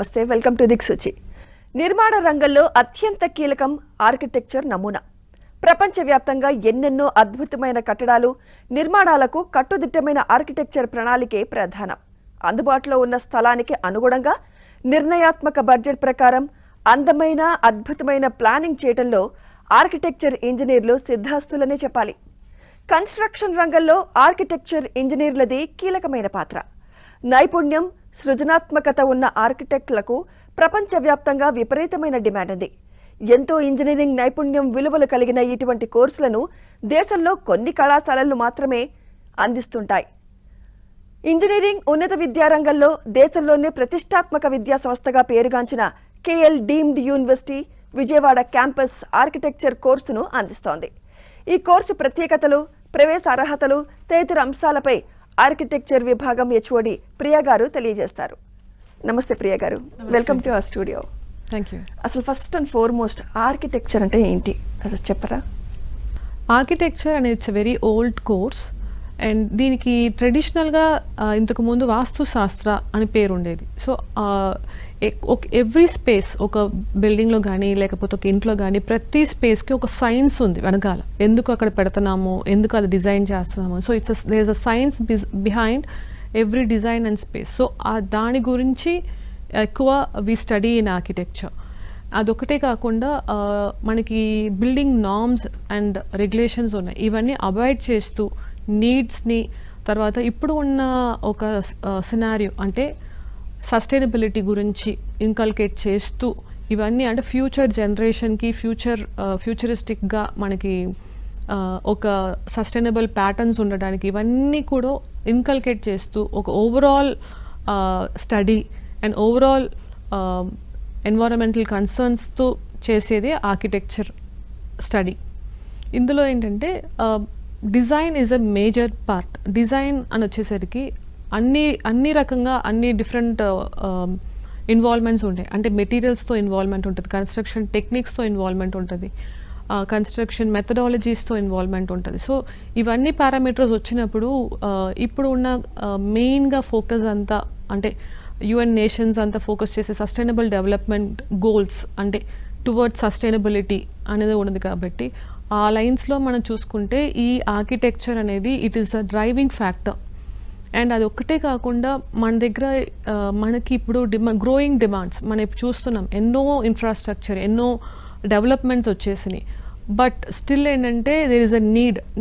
నమస్తే, welcome to దిక్సూచి. నిర్మాణ రంగంలో అత్యంత కీలకం ఆర్కిటెక్చర్ నమూనా. ప్రపంచవ్యాప్తంగా ఎన్నెన్నో అద్భుతమైన కట్టడాలు, నిర్మాణాలకు కట్టుదిట్టమైన ఆర్కిటెక్చర్ ప్రణాళికే ప్రధానం. అందుబాటులో ఉన్న స్థలానికి అనుగుణంగా నిర్ణయాత్మక బడ్జెట్ ప్రకారం అందమైన అద్భుతమైన ప్లానింగ్ చేయడంలో ఆర్కిటెక్చర్ ఇంజనీర్లు సిద్ధాస్తులనే చెప్పాలి. కన్స్ట్రక్షన్ రంగంలో ఆర్కిటెక్చర్ ఇంజనీర్లది కీలకమైన పాత్ర. నైపుణ్యం, సృజనాత్మకత ఉన్న ఆర్కిటెక్ట్లకు ప్రపంచవ్యాప్తంగా విపరీతమైన డిమాండ్ ఉంది. ఎంతో ఇంజనీరింగ్ నైపుణ్యం, విలువలు కలిగిన ఇటువంటి కోర్సులను దేశంలో కొన్ని కళాశాలలు మాత్రమే అందిస్తుంటాయి. ఇంజనీరింగ్ ఉన్నత విద్యారంగంలో దేశంలోనే ప్రతిష్టాత్మక విద్యా సంస్థగా పేరుగాంచిన KL deemed university Vijayawada campus architecture కోర్సును అందిస్తోంది. ఈ కోర్సు ప్రత్యేకతలు, ప్రవేశ అర్హతలు తదితర అంశాలపై ఆర్కిటెక్చర్ విభాగం హెచ్ఓడి ప్రియా గారు తెలియజేస్తారు. నమస్తే ప్రియా గారు, welcome to our studio. Thank you. అసలు ఫస్ట్ అండ్ ఫార్మోస్ట్ ఆర్కిటెక్చర్ అంటే ఏంటి అది చెప్పరా? ఆర్కిటెక్చర్ అనేది it's very old course and దీనికి ట్రెడిషనల్గా ఇంతకుముందు వాస్తుశాస్త్ర అని పేరు ఉండేది. సో ఎవ్రీ స్పేస్, ఒక బిల్డింగ్లో కానీ లేకపోతే ఒక ఇంట్లో కానీ ప్రతి స్పేస్కి ఒక సైన్స్ ఉంది వెనకాల. ఎందుకు అక్కడ పెడుతున్నామో, ఎందుకు అది డిజైన్ చేస్తున్నామో. So there is a science behind every design and space. So దాని గురించి ఎక్కువ వి స్టడీ ఇన్ ఆర్కిటెక్చర్. అదొకటే కాకుండా మనకి బిల్డింగ్ నార్మ్స్ అండ్ రెగ్యులేషన్స్ ఉన్నాయి. ఇవన్నీ అవాయిడ్ చేస్తూ నీడ్స్ని, తర్వాత ఇప్పుడు ఉన్న ఒక సినారియో అంటే సస్టైనబిలిటీ గురించి ఇన్కల్కేట్ చేస్తూ ఇవన్నీ అంటే ఫ్యూచర్ జనరేషన్కి ఫ్యూచరిస్టిక్గా మనకి ఒక సస్టైనబుల్ ప్యాటర్న్స్ ఉండడానికి ఇవన్నీ కూడా ఇన్కల్కేట్ చేస్తూ ఒక overall study and overall environmental కన్సర్న్స్తో చేసేదే ఆర్కిటెక్చర్ స్టడీ. ఇందులో ఏంటంటే design is a major part. Design అని వచ్చేసరికి అన్ని రకంగా అన్ని డిఫరెంట్ ఇన్వాల్వ్మెంట్స్ ఉంటాయి. అంటే మెటీరియల్స్తో ఇన్వాల్వ్మెంట్ ఉంటుంది, కన్స్ట్రక్షన్ టెక్నిక్స్తో ఇన్వాల్వ్మెంట్ ఉంటుంది, కన్స్ట్రక్షన్ మెథడాలజీస్తో ఇన్వాల్వ్మెంట్ ఉంటుంది. సో ఇవన్నీ పారామీటర్స్ వచ్చినప్పుడు ఇప్పుడు ఉన్న మెయిన్గా ఫోకస్ అంతా అంటే యుఎన్ నేషన్స్ అంతా ఫోకస్ చేసే సస్టైనబుల్ డెవలప్మెంట్ గోల్స్ అంటే టువర్డ్స్ సస్టైనబిలిటీ అనేది ఉన్నది. కాబట్టి ఆ లైన్స్లో మనం చూసుకుంటే ఈ ఆర్కిటెక్చర్ అనేది it is a driving factor. And అది ఒక్కటే కాకుండా మన దగ్గర మనకి ఇప్పుడు గ్రోయింగ్ డిమాండ్స్ మనం ఇప్పుడు చూస్తున్నాం. ఎన్నో ఇన్ఫ్రాస్ట్రక్చర్, ఎన్నో డెవలప్మెంట్స్ వచ్చేసినాయి. బట్ స్టిల్ ఏంటంటే దేర్ ఇస్ అ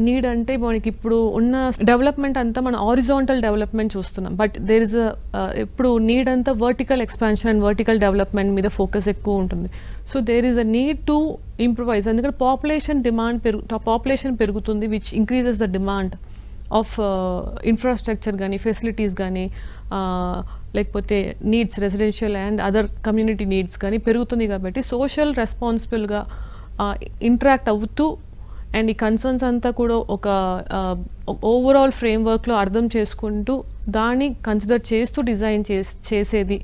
నీడ్ అంటే మనకి ఇప్పుడు ఉన్న డెవలప్మెంట్ అంతా మనం హారిజాంటల్ డెవలప్మెంట్ చూస్తున్నాం. బట్ దేర్ ఇస్ ఇప్పుడు నీడ్ అంతా vertical expansion and vertical development మీద ఫోకస్ ఎక్కువ ఉంటుంది. So there is a need to improvise. ఎందుకంటే పాపులేషన్ పెరుగుతుంది, which increases the demand of infrastructure కానీ, ఫెసిలిటీస్ కానీ, లేకపోతే needs, residential and other community needs కానీ పెరుగుతుంది. కాబట్టి సోషల్ రెస్పాన్సిబుల్గా ఇంటరాక్ట్ అవుతూ అండ్ ఈ కన్సర్న్స్ అంతా కూడా ఒక ఓవరాల్ ఫ్రేమ్వర్క్లో అర్థం చేసుకుంటూ దాన్ని కన్సిడర్ చేస్తూ డిజైన్ చేసేది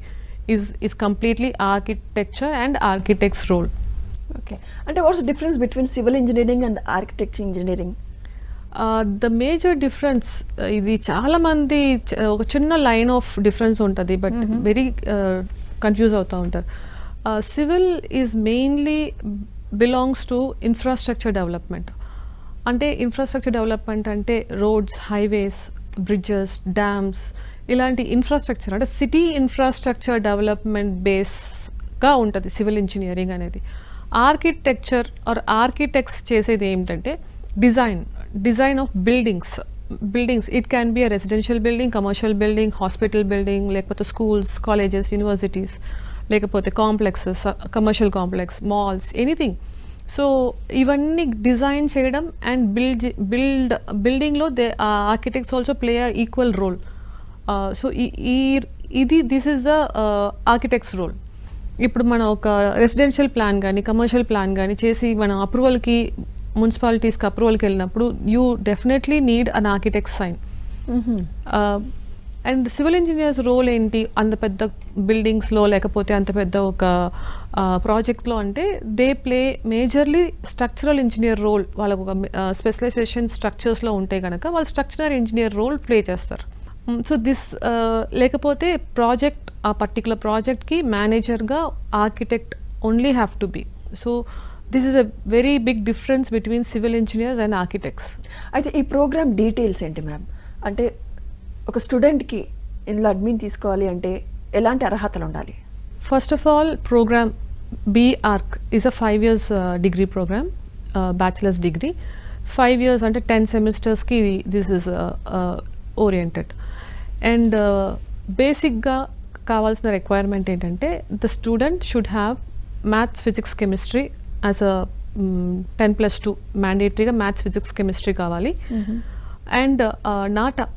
is completely architecture and architects role. Okay, అంటే what's difference between civil engineering and architecture engineering? The major difference ఇది చాలామంది ఒక చిన్న లైన్ ఆఫ్ డిఫరెన్స్ ఉంటుంది, బట్ వెరీ కన్ఫ్యూజ్ అవుతూ ఉంటారు. Civil is mainly belongs to infrastructure development. అంటే infrastructure development అంటే రోడ్స్, హైవేస్, బ్రిడ్జెస్, డ్యామ్స్ ఇలాంటి ఇన్ఫ్రాస్ట్రక్చర్ అంటే సిటీ ఇన్ఫ్రాస్ట్రక్చర్ డెవలప్మెంట్ బేస్గా ఉంటుంది సివిల్ ఇంజనీరింగ్ అనేది. ఆర్కిటెక్చర్ ఆర్ ఆర్కిటెక్ట్స్ చేసేది ఏమిటంటే design of buildings. It can be a residential building, commercial building, hospital building, లేకపోతే స్కూల్స్, కాలేజెస్, యూనివర్సిటీస్, లేకపోతే complexes, commercial complex, malls, anything. So ఇవన్నీ design చేయడం and బిల్డింగ్లో architects also play a equal role. So this is the architects role. ఇప్పుడు మనం ఒక residential plan కానీ, commercial plan కానీ చేసి మనం అప్రూవల్కి, మున్సిపాలిటీస్కి అప్రూవల్కి వెళ్ళినప్పుడు you definitely need an architect sign. And civil engineers role ఏంటి అంత పెద్ద బిల్డింగ్స్లో లేకపోతే అంత పెద్ద ఒక ప్రాజెక్ట్లో అంటే they play majorly structural engineer role. వాళ్ళకు ఒక స్పెషలైజేషన్ స్ట్రక్చర్స్లో ఉంటే కనుక వాళ్ళు స్ట్రక్చరల్ ఇంజనీర్ రోల్ ప్లే చేస్తారు. సో దిస్ లేకపోతే ప్రాజెక్ట్ ఆ పర్టికులర్ ప్రాజెక్ట్కి మేనేజర్గా architect only have to be. So this is a very big difference between civil engineers and architects. అయితే ఈ ప్రోగ్రామ్ డీటెయిల్స్ ఏంటి మ్యామ్? అంటే ఒక స్టూడెంట్కి ఇందులో అడ్మిన్ తీసుకోవాలి అంటే ఎలాంటి అర్హతలు ఉండాలి? First of all, program B.Arch is a 5 years degree program, bachelor's degree. 5 years under 10 semesters ki this is oriented. And basic ga కావాల్సిన రిక్వైర్మెంట్ ఏంటంటే the student should have maths, physics, chemistry as a 10+2 mandatory గా maths, physics, chemistry కావాలి. And not a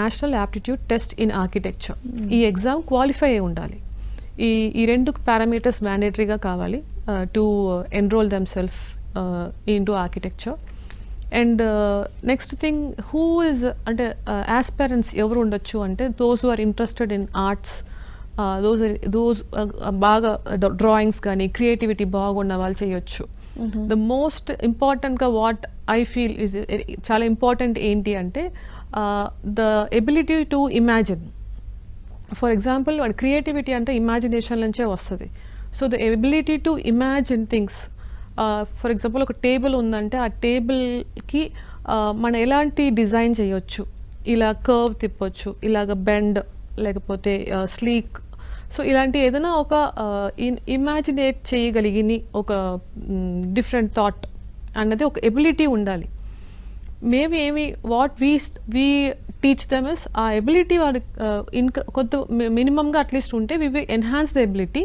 national aptitude test in architecture. ఈ exam qualify అయి ఉండాలి. ఈ రెండు parameters మ్యాండేటరీగా కావాలి to enrol themself into architecture. And next thing who is అంటే ఆస్పరెంట్స్ ఎవరు ఉండొచ్చు అంటే those who are interested in arts, those బాగా డ్రాయింగ్స్ కానీ క్రియేటివిటీ బాగున్న వాళ్ళు చేయొచ్చు. ద మోస్ట్ ఇంపార్టెంట్గా వాట్ ఐ ఫీల్ ఇస్ చాలా ఇంపార్టెంట్ ఏంటి అంటే the ability to imagine. For example వాడి క్రియేటివిటీ అంటే ఇమాజినేషన్ నుంచే వస్తుంది. So the ability to imagine things. For example ఒక టేబుల్ ఉందంటే ఆ టేబుల్కి మనం ఎలాంటి డిజైన్ చేయొచ్చు, ఇలా కర్వ్ తిప్పొచ్చు, ఇలాగ బెండ్ లేకపోతే స్లీక్. సో ఇలాంటి ఏదైనా ఒక ఇమాజినేట్ చేయగలిగిన ఒక డిఫరెంట్ థాట్ అన్నది ఒక ఎబిలిటీ ఉండాలి. Maybe what we teach them is ఆ ఎబిలిటీ వాడి కొంత మినిమంగా అట్లీస్ట్ ఉంటే we will enhance the ability.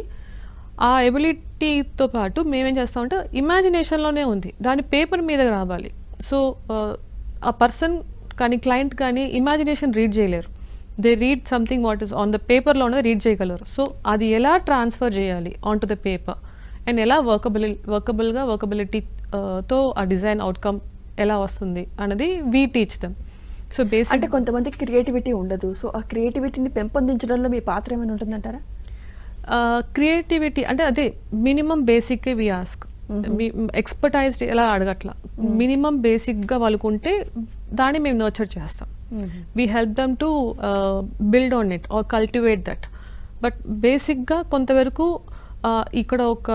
ఆ ఎబిలిటీతో పాటు మేమేం చేస్తామంటే ఇమాజినేషన్లోనే ఉంది, దాని పేపర్ మీద రావాలి. సో ఆ పర్సన్ కానీ క్లయింట్ కానీ ఇమాజినేషన్ రీడ్ చేయలేరు. They read something what is on the పేపర్లో ఉన్నది రీడ్ చేయగలరు. సో అది ఎలా ట్రాన్స్ఫర్ చేయాలి on to the paper and ఎలా వర్కబిలిటీతో ఆ డిజైన్ అవుట్కమ్ ఎలా వస్తుంది అన్నది we teach them. So basic అంటే కొంతమందికి క్రియేటివిటీ ఉండదు. సో ఆ క్రియేటివిటీని పెంపొందించడంలో మీ పాత్ర ఏమైనా ఉంటుందంటారా? క్రియేటివిటీ అంటే అదే minimum basic we ask. Expertised ఎలా అడగట్లా, మినిమం బేసిక్గా వాళ్ళకుంటే దాన్ని మేము నర్చర్ చేస్తాం. We help them to build on it or cultivate that. But బేసిక్గా కొంతవరకు ఇక్కడ ఒక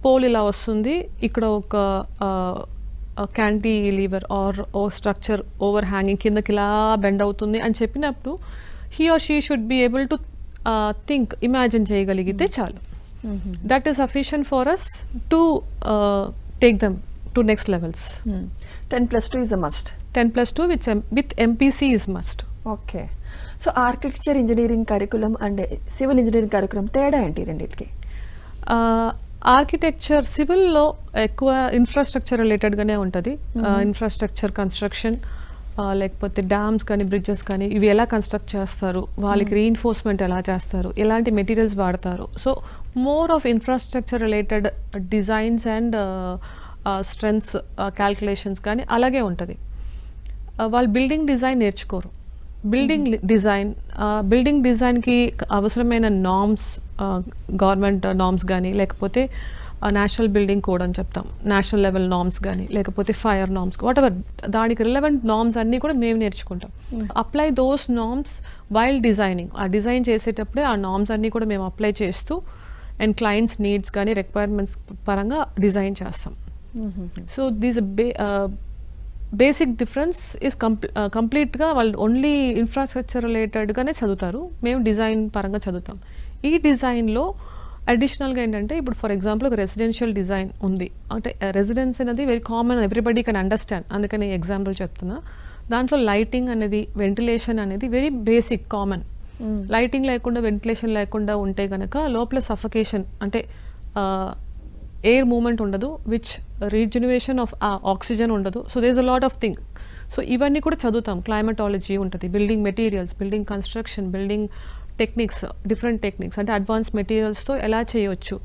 పోల్ ఇలా వస్తుంది, ఇక్కడ ఒక cantilever or a structure overhanging కిందకి ఇలా బెండ్ అవుతుంది అని చెప్పినప్పుడు he or she should be able to think, imagine చేయగలిగితే చాలు. That is sufficient for us to take them to next levels. 10+2 is a must. 10+2 with MPC is must. Okay. So architecture engineering curriculum and civil engineering curriculum తేడా ఏంటి రెండింటికి? Architecture సివిల్లో ఎక్కువ infrastructure రిలేటెడ్గానే ఉంటుంది. Infrastructure construction లేకపోతే dams కానీ bridges కానీ ఇవి ఎలా కన్స్ట్రక్ట్ చేస్తారు, వాళ్ళకి రీఇన్ఫోర్స్మెంట్ ఎలా చేస్తారు, ఎలాంటి మెటీరియల్స్ వాడతారు. So more of infrastructure related designs and strengths calculations కానీ అలాగే ఉంటుంది. వాళ్ళు బిల్డింగ్ డిజైన్ నేర్చుకోరు. బిల్డింగ్ డిజైన్కి అవసరమైన నామ్స్, గవర్నమెంట్ నామ్స్ కానీ లేకపోతే నేషనల్ బిల్డింగ్ కోడ్ అని చెప్తాం, నేషనల్ లెవెల్ నామ్స్ కానీ లేకపోతే ఫైర్ నామ్స్, వాట్ ఎవర్ దానికి రిలవెంట్ నామ్స్ అన్నీ కూడా మేము నేర్చుకుంటాం. Apply those norms while designing. ఆ డిజైన్ చేసేటప్పుడే ఆ నామ్స్ అన్నీ కూడా మేము అప్లై చేస్తూ అండ్ క్లయింట్స్ నీడ్స్ కానీ రిక్వైర్మెంట్స్ పరంగా డిజైన్ చేస్తాం. So these basic difference is కంప్లీట్గా వాళ్ళు ఓన్లీ ఇన్ఫ్రాస్ట్రక్చర్ రిలేటెడ్గానే చదువుతారు, మేము డిజైన్ పరంగా చదువుతాం. ఈ డిజైన్లో అడిషనల్గా ఏంటంటే ఇప్పుడు ఫర్ ఎగ్జాంపుల్ ఒక రెసిడెన్షియల్ డిజైన్ ఉంది అంటే రెసిడెన్స్ అనేది very common, everybody can understand, అందుకని ఎగ్జాంపుల్ చెప్తున్నా. దాంట్లో లైటింగ్ అనేది, వెంటిలేషన్ అనేది వెరీ బేసిక్ కామన్. లైటింగ్ లేకుండా వెంటిలేషన్ లేకుండా ఉంటే కనుక లోపల సఫకేషన్ అంటే ఎయిర్ మూమెంట్ ఉండదు, విచ్ రీజనరేషన్ ఆఫ్ ఆక్సిజన్ ఉండదు. So there is a lot of thing. So ఇవన్నీ కూడా చదువుతాం. క్లైమటాలజీ ఉంటుంది, building materials, building construction, building techniques, different techniques అంటే అడ్వాన్స్ మెటీరియల్స్తో ఎలా చేయొచ్చు.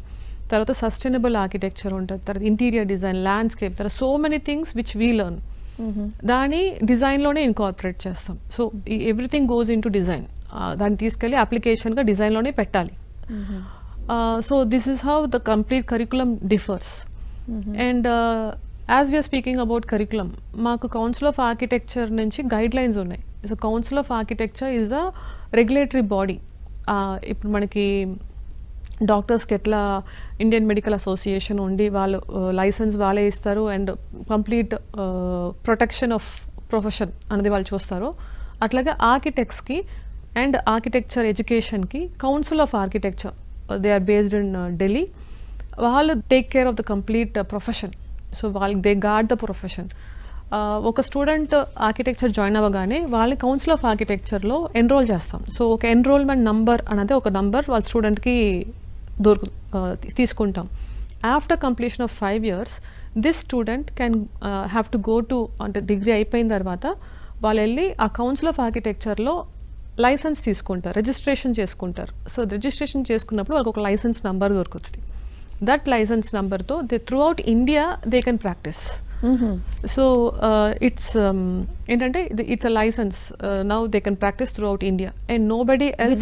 తర్వాత సస్టైనబుల్ ఆర్కిటెక్చర్ ఉంటుంది, తర్వాత ఇంటీరియర్ డిజైన్, ల్యాండ్స్కేప్, తర్వాత so many things which we learn. దాన్ని డిజైన్లోనే ఇన్కార్పొరేట్ చేస్తాం. So everything goes into design. దాన్ని తీసుకెళ్ళి అప్లికేషన్గా డిజైన్లోనే పెట్టాలి. So this is how the complete curriculum differs. And as we are speaking about curriculum, మాకు కౌన్సిల్ ఆఫ్ ఆర్కిటెక్చర్ నుంచి గైడ్ లైన్స్ ఉన్నాయి. So council of architecture is a regulatory body. ఇప్పుడు మనకి డాక్టర్స్కి ఎట్లా ఇండియన్ మెడికల్ అసోసియేషన్ ఉండి వాళ్ళు లైసెన్స్ వాళ్ళే ఇస్తారు and complete protection of profession అనేది వాళ్ళు చూస్తారు, అట్లాగే ఆర్కిటెక్ట్స్కి అండ్ ఆర్కిటెక్చర్ ఎడ్యుకేషన్కి council of architecture, they are based in Delhi, వాళ్ళు take care of the complete profession. So వాళ్ళు దే గార్డ్ ద ప్రొఫెషన్. ఒక స్టూడెంట్ ఆర్కిటెక్చర్ జాయిన్ అవ్వగానే వాళ్ళని కౌన్సిల్ ఆఫ్ ఆర్కిటెక్చర్లో ఎన్రోల్ చేస్తాం. సో ఒక ఎన్రోల్మెంట్ నంబర్ అనేది ఒక నంబర్ వాళ్ళ స్టూడెంట్కి తీసుకుంటాం. After completion of 5 years this student can have to go to, అంటే డిగ్రీ అయిపోయిన తర్వాత వాళ్ళు వెళ్ళి ఆ కౌన్సిల్ ఆఫ్ ఆర్కిటెక్చర్లో లైసెన్స్ తీసుకుంటారు, రిజిస్ట్రేషన్ చేసుకుంటారు. సో రిజిస్ట్రేషన్ చేసుకున్నప్పుడు వాళ్ళకి ఒక లైసెన్స్ నంబర్ దొరుకుతుంది. దట్ లైసెన్స్ నంబర్తో they throughout India they can practise. So it's ఏంటంటే it's a licence, now they can practise throughout India and nobody else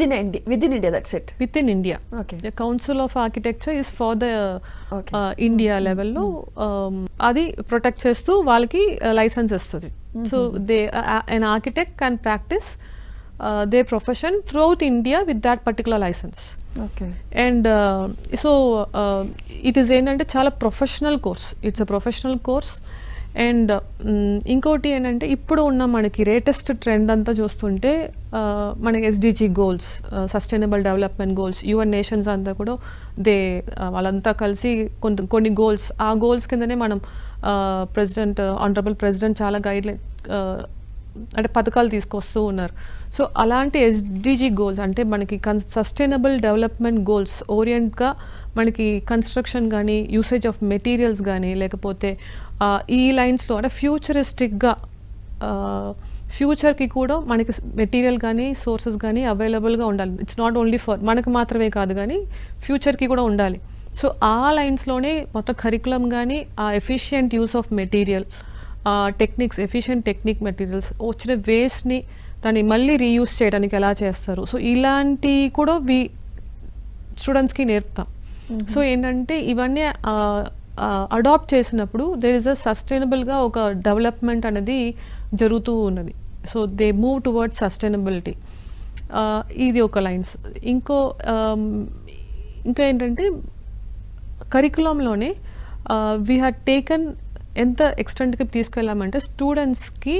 within India. That's it, within India. The council of architecture is for the India లెవెల్లో అది protect చేస్తూ వాళ్ళకి licence ఇస్తుంది. So they an architect can practice their profession throughout India with that particular license. Okay. And so it is ఏంటంటే చాలా professional course, it's a professional course. And ఇంకోటి ఏంటంటే ఇప్పుడు ఉన్న మనకి లేటెస్ట్ ట్రెండ్ అంతా చూస్తుంటే మనకి SDG goals, sustainable development goals, UN nations అంతా కూడా వాళ్ళంతా కలిసి కొన్ని గోల్స్, ఆ గోల్స్ కిందనే మనం ఆనరబుల్ ప్రెసిడెంట్ చాలా గైడ్లైన్ అంటే పథకాలు తీసుకొస్తూ ఉన్నారు. సో అలాంటి ఎస్డిజి గోల్స్ అంటే మనకి సస్టైనబుల్ డెవలప్మెంట్ గోల్స్ ఓరియంట్గా మనకి కన్స్ట్రక్షన్ కానీ, యూసేజ్ ఆఫ్ మెటీరియల్స్ కానీ, లేకపోతే ఈ లైన్స్లో అంటే ఫ్యూచరిస్టిక్గా ఫ్యూచర్కి కూడా మనకి మెటీరియల్ కానీ సోర్సెస్ కానీ అవైలబుల్గా ఉండాలి. ఇట్స్ నాట్ ఓన్లీ ఫర్ మనకు మాత్రమే కాదు కానీ ఫ్యూచర్కి కూడా ఉండాలి. సో ఆ లైన్స్లోనే మొత్తం కరికులం కానీ ఆ efficient use of material techniques, efficient technique materials, వచ్చిన వేస్ట్ని దాన్ని మళ్ళీ రీయూస్ చేయడానికి ఎలా చేస్తారు, సో ఇలాంటి కూడా స్టూడెంట్స్కి నేర్పుతాం. సో ఏంటంటే ఇవన్నీ అడాప్ట్ చేసినప్పుడు దేర్ ఇస్ అ సస్టైనబుల్గా ఒక డెవలప్మెంట్ అనేది జరుగుతూ ఉన్నది. So they move towards sustainability. ఇది ఒక లైన్స్. ఇంకా ఏంటంటే కరికులంలోనే వీ హ్యాడ్ టేకన్ ఎంత ఎక్స్టెంట్కి తీసుకెళ్ళామంటే స్టూడెంట్స్కి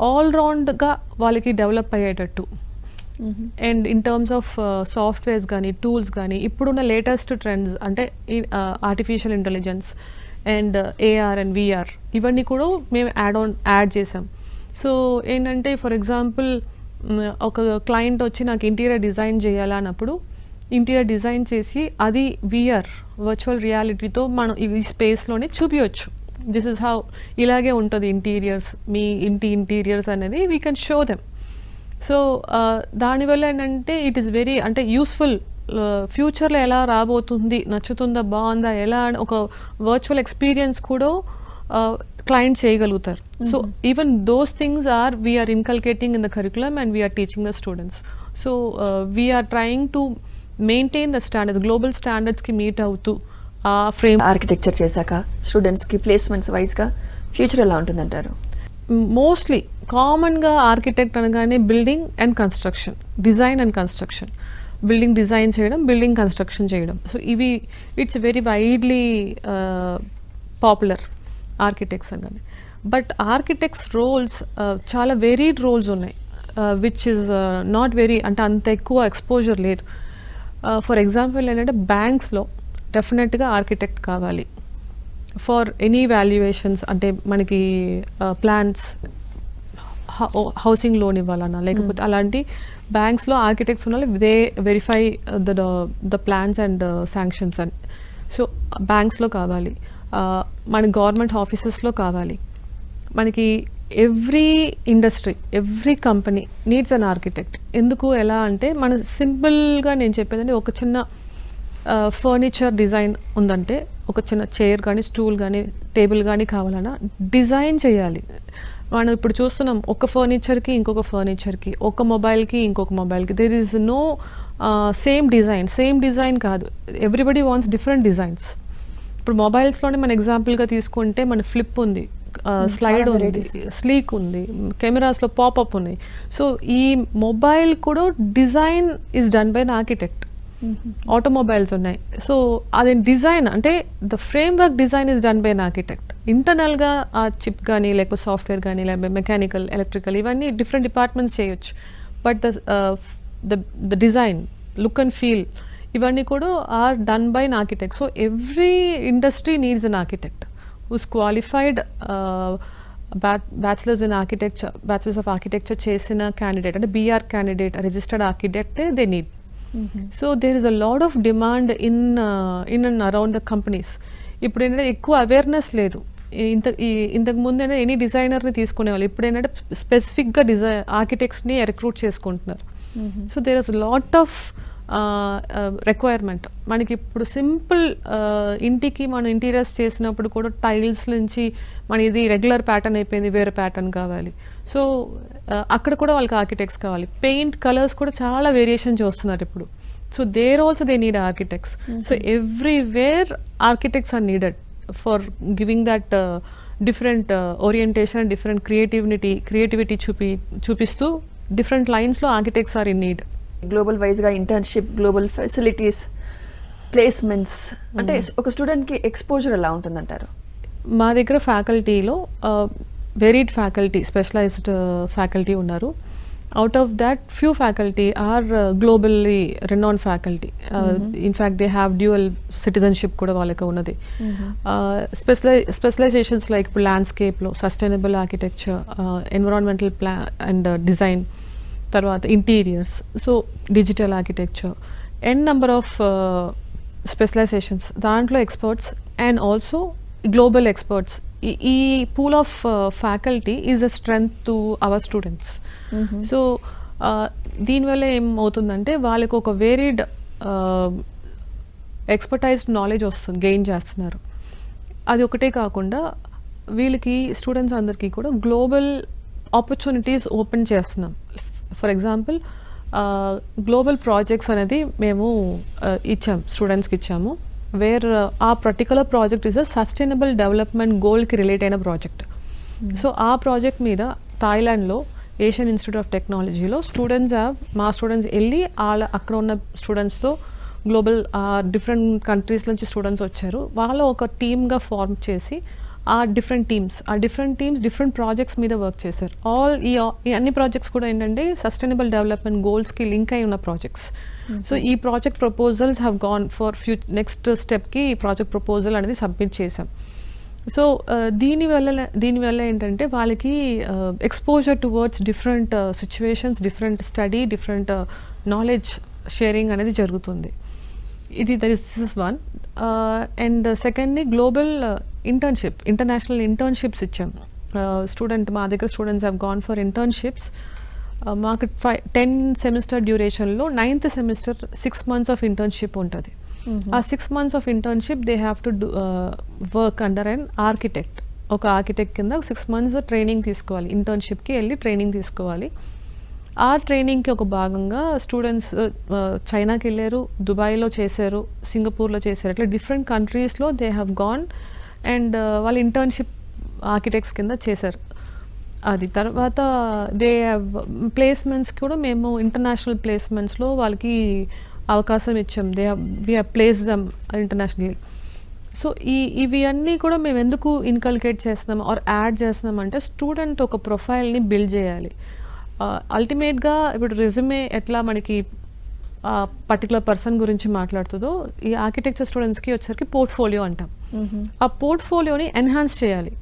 ఆల్రౌండ్గా వాళ్ళకి డెవలప్ అయ్యేటట్టు and in terms of softwares కానీ టూల్స్ కానీ ఇప్పుడున్న లేటెస్ట్ ట్రెండ్స్ అంటే artificial intelligence and AR and VR ఇవన్నీ కూడా మేము యాడ్ చేసాం. సో ఏంటంటే ఫర్ ఎగ్జాంపుల్ ఒక క్లయింట్ వచ్చి నాకు ఇంటీరియర్ డిజైన్ చేయాలన్నప్పుడు ఇంటీరియర్ డిజైన్ చేసి అది విఆర్ వర్చువల్ రియాలిటీతో మనం ఈ స్పేస్లోనే చూపించవచ్చు. దిస్ ఇస్ హౌ ఇలాగే ఉంటుంది ఇంటీరియర్స్, మీ ఇంటీరియర్స్ అనేది we can show them. So దానివల్ల ఏంటంటే ఇట్ ఈస్ వెరీ అంటే యూస్ఫుల్. ఫ్యూచర్లో ఎలా రాబోతుంది, నచ్చుతుందా, బాగుందా, ఎలా ఒక వర్చువల్ ఎక్స్పీరియన్స్ కూడా క్లయింట్ చేయగలుగుతారు. So even those things we are inculcating in the curriculum and we are teaching the students. So we are trying to maintain the standards, global స్టాండర్డ్స్కి మీట్ అవుతూ ఆ ఫ్రేమ్. ఆర్కిటెక్చర్ చేశాక స్టూడెంట్స్కి ప్లేస్మెంట్స్ వైజ్గా ఫ్యూచర్ ఎలా ఉంటుందంటారు? మోస్ట్లీ కామన్గా ఆర్కిటెక్ట్ అనగానే building and construction, design and construction, building design చేయడం, బిల్డింగ్ కన్స్ట్రక్షన్ చేయడం. సో ఇవి it's very widely popular architects అనగానే. బట్ ఆర్కిటెక్ట్స్ రోల్స్ చాలా వేరీడ్ రోల్స్ ఉన్నాయి, విచ్ ఇస్ నాట్ వెరీ అంటే అంత ఎక్కువ ఎక్స్పోజర్ లేదు. ఫర్ ఎగ్జాంపుల్ ఏంటంటే బ్యాంక్స్లో డెఫినెట్గా ఆర్కిటెక్ట్ కావాలి ఫర్ ఎనీ వాల్యుయేషన్స్. అంటే మనకి ప్లాన్స్, హౌసింగ్ లోన్ ఇవ్వాలన్నా లేకపోతే అలాంటి బ్యాంక్స్లో ఆర్కిటెక్ట్స్ ఉండాలి. They verify the plans and sanctions అని. సో బ్యాంక్స్లో కావాలి, మన గవర్నమెంట్ ఆఫీసెస్లో కావాలి. మనకి every industry, every company needs an architect. ఎందుకు, ఎలా అంటే మన సింపుల్గా నేను చెప్పేదంటే ఒక చిన్న ఫర్నిచర్ డిజైన్ ఉందంటే ఒక చిన్న చైర్ కానీ స్టూల్ కానీ టేబుల్ కానీ కావాలన్నా డిజైన్ చేయాలి. మనం ఇప్పుడు చూస్తున్నాం ఒక ఫర్నిచర్కి ఇంకొక ఫర్నిచర్కి, ఒక మొబైల్కి ఇంకొక మొబైల్కి there is no same design కాదు. Everybody wants different designs. ఇప్పుడు మొబైల్స్లోనే మన ఎగ్జాంపుల్గా తీసుకుంటే మన ఫ్లిప్ ఉంది, స్లైడ్ ఉంది, స్లీక్ ఉంది, కెమెరాస్లో పాపప్ ఉన్నాయి. సో ఈ మొబైల్ కూడా design is done by an architect. Automobiles ఉన్నాయి. సో అది డిజైన్ అంటే the framework design is done by an architect. ఇంటర్నల్గా ఆ చిప్ కానీ లేకపోతే సాఫ్ట్వేర్ కానీ లేకపోతే మెకానికల్, ఎలక్ట్రికల్ ఇవన్నీ డిఫరెంట్ డిపార్ట్మెంట్స్ చేయొచ్చు. But the design, look and feel ఇవన్నీ కూడా are done by an architect. So every industry needs an architect who's qualified bachelor's in architecture, bachelor's of architecture చేసిన candidate అంటే BR candidate, registered architect they need. So there is a lot of demand in and around the companies. ఇప్పుడు ఏంటంటే ఎక్కువ awareness లేదు. ఇంతకు ముందు ఏంటంటే any డిజైనర్ని తీసుకునేవాళ్ళు. ఇప్పుడు ఏంటంటే స్పెసిఫిక్గా ఆర్కిటెక్ట్స్ని రిక్రూట్ చేసుకుంటున్నారు. So there is lot of requirement. మనకి ఇప్పుడు సింపుల్ ఇంటికి మనం ఇంటీరియర్స్ చేసినప్పుడు కూడా టైల్స్ నుంచి మన ఇది రెగ్యులర్ ప్యాటర్న్ అయిపోయింది, వేరే ప్యాటర్న్ కావాలి. సో అక్కడ కూడా వాళ్ళకి ఆర్కిటెక్ట్స్ కావాలి. పెయింట్ కలర్స్ కూడా చాలా వేరియేషన్ చూస్తున్నారు ఇప్పుడు. So there also they need architects. So everywhere architects are needed for giving that different orientation, different creativity చూపిస్తూ డిఫరెంట్ లైన్స్లో architects are in need. Global వైజ్గా ఇంటర్న్షిప్, గ్లోబల్ ఫెసిలిటీస్, ప్లేస్మెంట్స్ అంటే ఒక స్టూడెంట్కి ఎక్స్పోజర్ ఎలా ఉంటుందంటారు? మా దగ్గర ఫ్యాకల్టీలో వెరీడ్ ఫ్యాకల్టీ, స్పెషలైజ్డ్ ఫ్యాకల్టీ ఉన్నారు. Out of that few faculty are globally renowned faculty. In fact they have dual citizenship కూడా వాళ్ళకి ఉన్నది. స్పెషలైజేషన్స్ లైక్ ఇప్పుడు ల్యాండ్స్కేప్లో sustainable architecture, environmental and design, తర్వాత interiors, so digital architecture, n number of specialisations దాంట్లో experts and also global experts. ఈ pool of faculty is a strength to our students. So దీనివల్ల ఏమవుతుందంటే వాళ్ళకు ఒక వేరీడ్ ఎక్స్పర్టైజ్డ్ నాలెడ్జ్ వస్తుంది, gain చేస్తున్నారు. అది ఒకటే కాకుండా వీళ్ళకి స్టూడెంట్స్ అందరికీ కూడా గ్లోబల్ ఆపర్చునిటీస్ ఓపెన్ చేస్తున్నాం. ఫర్ ఎగ్జాంపుల్ గ్లోబల్ ప్రాజెక్ట్స్ అనేది మేము ఇచ్చాము, స్టూడెంట్స్కి ఇచ్చాము. వేర్ ఆ particular project is a sustainable development గోల్కి relate అయిన ప్రాజెక్ట్. సో ఆ ప్రాజెక్ట్ మీద థాయిలాండ్లో ఏషియన్ ఇన్స్టిట్యూట్ ఆఫ్ టెక్నాలజీలో మా స్టూడెంట్స్ వెళ్ళి అక్కడ ఉన్న స్టూడెంట్స్తో గ్లోబల్ డిఫరెంట్ కంట్రీస్ నుంచి స్టూడెంట్స్ వచ్చారు. వాళ్ళు ఒక టీమ్గా ఫార్మ్ చేసి ఆ డిఫరెంట్ టీమ్స్ డిఫరెంట్ ప్రాజెక్ట్స్ మీద వర్క్ చేశారు. ఈ అన్ని ప్రాజెక్ట్స్ కూడా ఏంటంటే సస్టైనబుల్ డెవలప్మెంట్ గోల్స్కి లింక్ అయి ఉన్న ప్రాజెక్ట్స్. సో ఈ project proposals have gone for next స్టెప్కి ఈ ప్రాజెక్ట్ ప్రపోజల్ అనేది సబ్మిట్ చేశాం. సో దీనివల్ల ఏంటంటే వాళ్ళకి exposure towards different situations, different study, different knowledge sharing అనేది జరుగుతుంది. This is one. అండ్ సెకండ్ని గ్లోబల్ ఇంటర్నేషనల్ ఇంటర్న్షిప్స్ ఇచ్చాం. మా దగ్గర students have gone for internships. మాకు 10 సెమిస్టర్ డ్యూరేషన్లో 9th semester 6 months of internship ఉంటుంది. ఆ 6 months of internship they have to work under an architect. ఒక ఆర్కిటెక్ట్ కింద 6 months ట్రైనింగ్ తీసుకోవాలి, ఇంటర్న్షిప్కి వెళ్ళి ట్రైనింగ్ తీసుకోవాలి. ఆ ట్రైనింగ్కి ఒక భాగంగా స్టూడెంట్స్ చైనాకి వెళ్ళారు, దుబాయ్లో చేశారు, సింగపూర్లో చేశారు, అట్లా డిఫరెంట్ కంట్రీస్లో దే హ్యావ్ గాన్ అండ్ వాళ్ళు ఇంటర్న్షిప్ ఆర్కిటెక్ట్స్ కింద చేశారు. అది తర్వాత దే హ్యావ్ ప్లేస్మెంట్స్ కూడా మేము ఇంటర్నేషనల్ ప్లేస్మెంట్స్లో వాళ్ళకి అవకాశం ఇచ్చాం. We have place them internationally. So ఇవి అన్నీ కూడా మేము ఎందుకు ఇన్కల్కేట్ చేస్తున్నాం ఆర్ యాడ్ చేస్తున్నాం అంటే స్టూడెంట్ ఒక ప్రొఫైల్ని బిల్డ్ చేయాలి. అల్టిమేట్గా ఇప్పుడు రెజ్యూమే ఎట్లా మనకి పర్టికులర్ పర్సన్ గురించి మాట్లాడుతుందో ఈ ఆర్కిటెక్చర్ స్టూడెంట్స్కి వచ్చేసరికి పోర్ట్ఫోలియో అంటాం. ఆ పోర్ట్ఫోలియోని ఎన్హాన్స్ చేయాలి.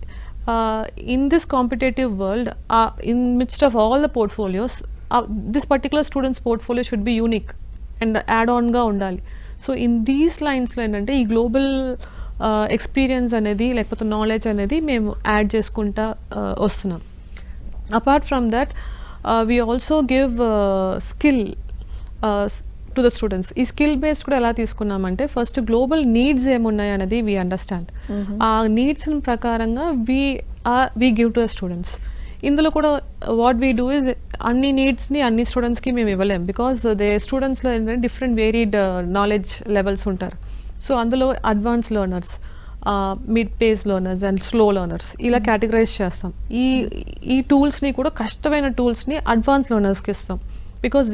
In this competitive world, in midst of all the portfolios, this particular students portfolio should be unique and add ఆన్గా ఉండాలి. సో ఇన్ దీస్ లైన్స్లో ఏంటంటే ఈ గ్లోబల్ ఎక్స్పీరియన్స్ అనేది లేకపోతే నాలెడ్జ్ అనేది మేము యాడ్ చేసుకుంటా వస్తున్నాం. Apart from that we also give skill to the students. ఈ స్కిల్ బేస్డ్ కూడా ఎలా తీసుకున్నామంటే ఫస్ట్ గ్లోబల్ నీడ్స్ ఏమున్నాయి అనేది వీ అండర్స్టాండ్. ఆ నీడ్స్ ప్రకారంగా we give to the students. ఇందులో కూడా వాట్ వీ డూ ఇస్ అన్ని నీడ్స్ని అన్ని స్టూడెంట్స్కి మేము ఇవ్వలేం. బికాస్ దే స్టూడెంట్స్లో ఏంటంటే డిఫరెంట్ వేరీడ్ నాలెడ్జ్ లెవెల్స్ ఉంటారు. సో అందులో advance learners, mid pace learners and slow learners ఇలా కేటగరైజ్ చేస్తాం. ఈ టూల్స్ని కూడా కష్టమైన టూల్స్ని అడ్వాన్స్ లెర్నర్స్కి ఇస్తాం. బికాస్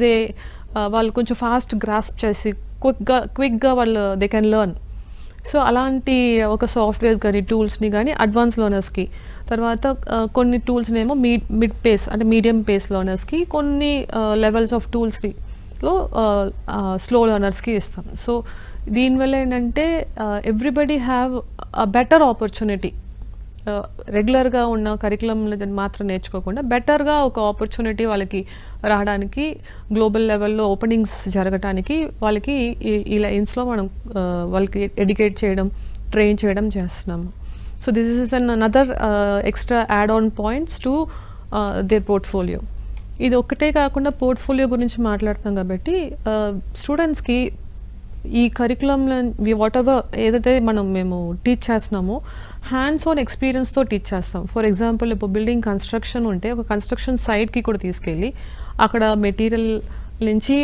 వాళ్ళు కొంచెం ఫాస్ట్ గ్రాస్ప్ చేసి క్విక్గా వాళ్ళు దే కెన్ లెర్న్. సో అలాంటి ఒక సాఫ్ట్వేర్స్ కానీ టూల్స్ని కానీ అడ్వాన్స్ లెర్నర్స్కి, తర్వాత కొన్ని టూల్స్ని ఏమో మిడ్ పేస్ అంటే మీడియం పేస్ లెర్నర్స్కి, కొన్ని లెవెల్స్ ఆఫ్ టూల్స్ని స్లో లెర్నర్స్కి ఇస్తాం. సో దీనివల్ల ఏంటంటే everybody have a better opportunity. రెగ్యులర్గా ఉన్న కరికులంలో మాత్రం నేర్చుకోకుండా బెటర్గా ఒక ఆపర్చునిటీ వాళ్ళకి రావడానికి, గ్లోబల్ లెవెల్లో ఓపెనింగ్స్ జరగటానికి వాళ్ళకి ఈ లైన్స్లో మనం వాళ్ళకి ఎడ్యుకేట్ చేయడం, ట్రైన్ చేయడం చేస్తున్నాము. So this is another extra add on points to their portfolio. ఇది ఒక్కటే కాకుండా పోర్ట్ఫోలియో గురించి మాట్లాడుతున్నాం కాబట్టి స్టూడెంట్స్కి ఈ కరికులంలో వాట్ ఎవర్ ఏదైతే మేము టీచ్ చేస్తున్నామో హ్యాండ్స్ ఆన్ ఎక్స్పీరియన్స్తో టీచ్ చేస్తాం. ఫర్ ఎగ్జాంపుల్ ఇప్పుడు బిల్డింగ్ కన్స్ట్రక్షన్ ఉంటే ఒక కన్స్ట్రక్షన్ సైట్కి కూడా తీసుకెళ్ళి అక్కడ మెటీరియల్ నుంచి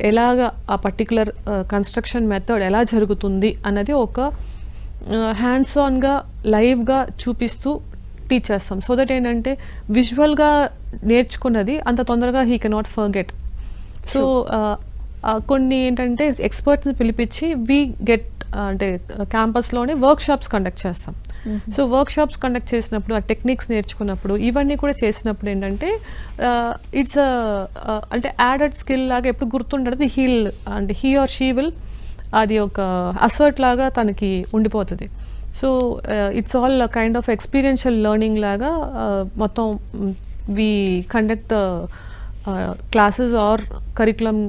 ఎలాగ ఆ పర్టికులర్ కన్స్ట్రక్షన్ మెథడ్ ఎలా జరుగుతుంది అన్నది ఒక హ్యాండ్స్ ఆన్గా లైవ్గా చూపిస్తూ టీచ్ చేస్తాం. సో దట్ ఏంటంటే విజువల్గా నేర్చుకున్నది అంత తొందరగా హీ కెనాట్ ఫర్గెట్. సో కొన్ని ఏంటంటే ఎక్స్పర్ట్స్ని పిలిపించి వి గెట్ అంటే క్యాంపస్లోనే వర్క్షాప్స్ కండక్ట్ చేస్తాం. సో వర్క్షాప్స్ కండక్ట్ చేసినప్పుడు ఆ టెక్నిక్స్ నేర్చుకున్నప్పుడు ఇవన్నీ కూడా చేసినప్పుడు ఏంటంటే ఇట్స్ అంటే యాడెడ్ స్కిల్ లాగా ఎప్పుడు గుర్తుండదు. అంటే హీ ఆర్ షీ విల్ అది ఒక అసర్ట్ లాగా తనకి ఉండిపోతుంది. So it's all kind of experiential learning లాగా మొత్తం వి కండక్ట్ క్లాసెస్ ఆర్ కరికులం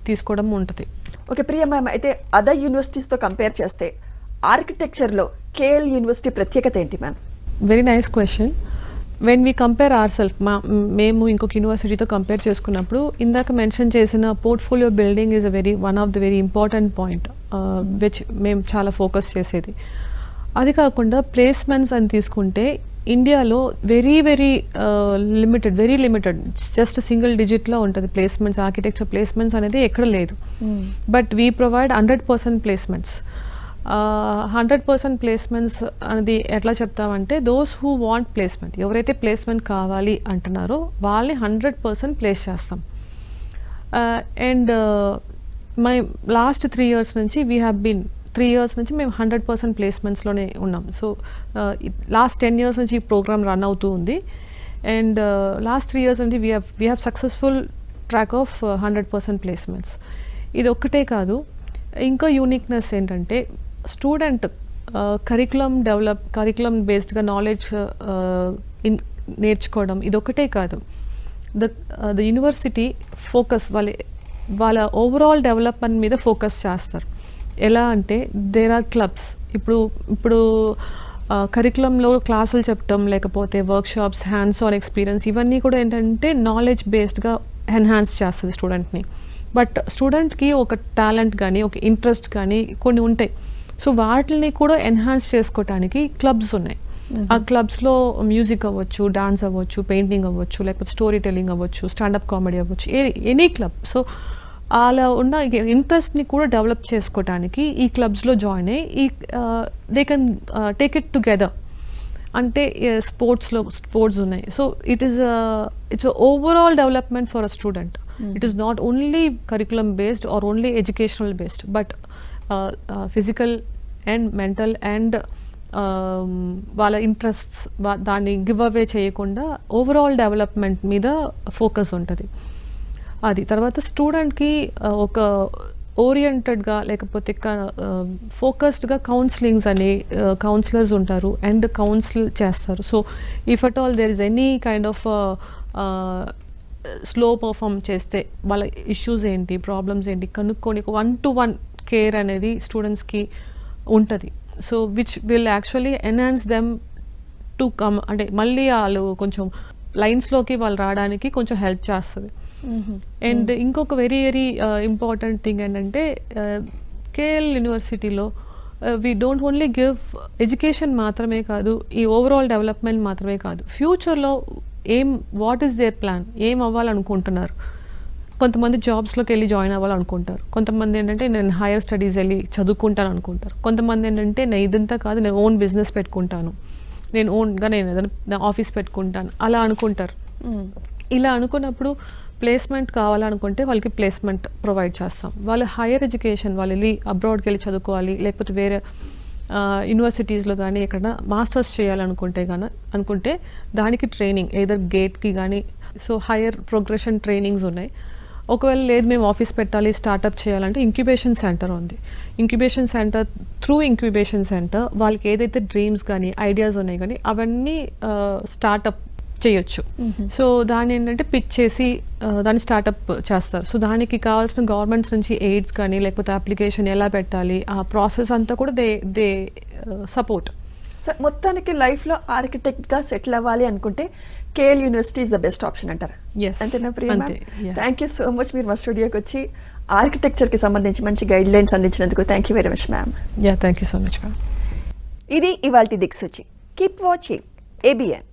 తీసుకోవడం ఉంటుంది. ఓకే ప్రియా మ్యామ్, అయితే అదర్ యూనివర్సిటీస్తో కంపేర్ చేస్తే ఆర్కిటెక్చర్లో కేఎల్ యూనివర్సిటీ ప్రత్యేకత ఏంటి ma'am? Very nice question. When we compare our self, మేము ఇంకొక యూనివర్సిటీతో కంపేర్ చేసుకున్నప్పుడు ఇందాక మెన్షన్ చేసిన portfolio building is one of the very important point which మేము చాలా ఫోకస్ చేసేది. అది కాకుండా ప్లేస్మెంట్స్ అని తీసుకుంటే ఇండియాలో వెరీ లిమిటెడ్ జస్ట్ సింగిల్ డిజిట్లో ఉంటుంది ప్లేస్మెంట్స్. ఆర్కిటెక్చర్ ప్లేస్మెంట్స్ అనేది ఎక్కడ లేదు. But we provide 100% placements. 100% placements అనేది ఎట్లా చెప్తామంటే దోస్ హూ వాంట్ ప్లేస్మెంట్, ఎవరైతే ప్లేస్మెంట్ కావాలి అంటున్నారో వాళ్ళని 100% ప్లేస్ చేస్తాం. అండ్ మై లాస్ట్ 3 years నుంచి వీ హ్యావ్ బీన్ 3 years నుంచి మేము 100% ప్లేస్మెంట్స్లోనే ఉన్నాం. సో లాస్ట్ 10 years నుంచి ఈ ప్రోగ్రామ్ రన్ అవుతూ ఉంది. అండ్ లాస్ట్ 3 years నుంచి we have successful track of 100% placements. ఇది ఒక్కటే కాదు, ఇంకా యూనిక్నెస్ ఏంటంటే స్టూడెంట్ కరికులం బేస్డ్గా నాలెడ్జ్ నేర్చుకోవడం ఇదొక్కటే కాదు. ద యూనివర్సిటీ ఫోకస్ వాళ్ళ ఓవరాల్ డెవలప్మెంట్ మీద ఫోకస్ చేస్తారు. ఎలా అంటే దేర్ ఆర్ క్లబ్స్. ఇప్పుడు కరికులంలో క్లాసులు చెప్పటం, లేకపోతే వర్క్షాప్స్, హ్యాండ్స్ ఆన్ ఎక్స్పీరియన్స్, ఇవన్నీ కూడా ఏంటంటే నాలెడ్జ్ బేస్డ్గా ఎన్హాన్స్ చేస్తుంది స్టూడెంట్ని. బట్ స్టూడెంట్కి ఒక టాలెంట్ కానీ ఒక ఇంట్రెస్ట్ కానీ కొన్ని ఉంటాయి. సో వాటిని కూడా ఎన్హాన్స్ చేసుకోవటానికి క్లబ్స్ ఉన్నాయి. ఆ క్లబ్స్లో మ్యూజిక్ అవ్వచ్చు, డాన్స్ అవ్వచ్చు, పెయింటింగ్ అవ్వచ్చు, లేకపోతే స్టోరీ టెల్లింగ్ అవ్వచ్చు, స్టాండప్ కామెడీ అవ్వచ్చు, ఎనీ క్లబ్. సో అలా ఉన్న ఇంట్రెస్ట్ని కూడా డెవలప్ చేసుకోవటానికి ఈ క్లబ్స్లో జాయిన్ అయ్యి they can take it together. అంటే స్పోర్ట్స్ ఉన్నాయి. So it's overall development for a student. It is not only curriculum based or only educational based, but physical and mental and వాళ్ళ interests దాన్ని give away చేయకుండా overall development మీద focus ఉంటుంది. అది తర్వాత స్టూడెంట్కి ఒక ఓరియంటెడ్గా లేకపోతే ఫోకస్డ్గా కౌన్సిలింగ్స్ అని కౌన్సిలర్స్ ఉంటారు అండ్ కౌన్సిల్ చేస్తారు. So if at all there is any kind of slow perform చేస్తే వాళ్ళ ఇష్యూస్ ఏంటి, ప్రాబ్లమ్స్ ఏంటి కనుక్కొని 1-to-1 కేర్ అనేది స్టూడెంట్స్కి ఉంటుంది. So which will actually enhance them to come, అంటే మళ్ళీ వాళ్ళు కొంచెం లైన్స్లోకి వాళ్ళు రావడానికి కొంచెం హెల్ప్ చేస్తుంది. అండ్ ఇంకొక వెరీ ఇంపార్టెంట్ థింగ్ ఏంటంటే కేఎల్ యూనివర్సిటీలో we don't only give education మాత్రమే కాదు, ఈ ఓవరాల్ డెవలప్మెంట్ మాత్రమే కాదు, ఫ్యూచర్లో వాట్ ఈస్ దేర్ ప్లాన్, ఏం అవ్వాలనుకుంటున్నారు, కొంతమంది జాబ్స్లోకి వెళ్ళి జాయిన్ అవ్వాలనుకుంటారు, కొంతమంది ఏంటంటే నేను హైయర్ స్టడీస్ వెళ్ళి చదువుకుంటాను అనుకుంటారు, కొంతమంది ఏంటంటే నేను ఇదంతా కాదు నేను ఓన్ బిజినెస్ పెట్టుకుంటాను, నేను ఓన్గా నేను ఏదైనా ఆఫీస్ పెట్టుకుంటాను అలా అనుకుంటారు. ఇలా అనుకున్నప్పుడు ప్లేస్మెంట్ కావాలనుకుంటే వాళ్ళకి ప్లేస్మెంట్ ప్రొవైడ్ చేస్తాం. వాళ్ళ హైయర్ ఎడ్యుకేషన్ వాళ్ళు వెళ్ళి అబ్రాడ్కి వెళ్ళి చదువుకోవాలి, లేకపోతే వేరే యూనివర్సిటీస్లో కానీ ఎక్కడైనా మాస్టర్స్ చేయాలనుకుంటే అనుకుంటే దానికి ట్రైనింగ్ ఏదర్ గేట్కి కానీ సో హైయర్ ప్రోగ్రెషన్ ట్రైనింగ్స్ ఉన్నాయి. ఒకవేళ లేదు మేము ఆఫీస్ పెట్టాలి స్టార్టప్ చేయాలంటే ఇంక్యుబేషన్ సెంటర్ ఉంది. Incubation centre through incubation centre వాళ్ళకి ఏదైతే డ్రీమ్స్ కానీ ఐడియాస్ ఉన్నాయి కానీ అవన్నీ స్టార్టప్ చేయొచ్చు. సో దాన్ని ఏంటంటే పిచ్ చేసి దాన్ని స్టార్టప్ చేస్తారు. సో దానికి కావాల్సిన గవర్నమెంట్స్ నుంచి ఎయిడ్స్ కానీ లేకపోతే అప్లికేషన్ ఎలా పెట్టాలి ఆ ప్రాసెస్ అంతా కూడా దే సపోర్ట్. సో మొత్తానికి లైఫ్లో ఆర్కిటెక్ట్గా సెటిల్ అవ్వాలి అనుకుంటే KL university is the best option అంటారు. Yes, అంతేనా ప్రియా? అంతే, yeah. Thank you so much మీరు మా స్టూడియోకి వచ్చి ఆర్కిటెక్చర్కి సంబంధించి మంచి గైడ్ లైన్స్ అందించినందుకు thank you very much ma'am. Thank you so much ma'am. ఇది ఇవాల్టి దిక్సూచి. Keep watching ABN.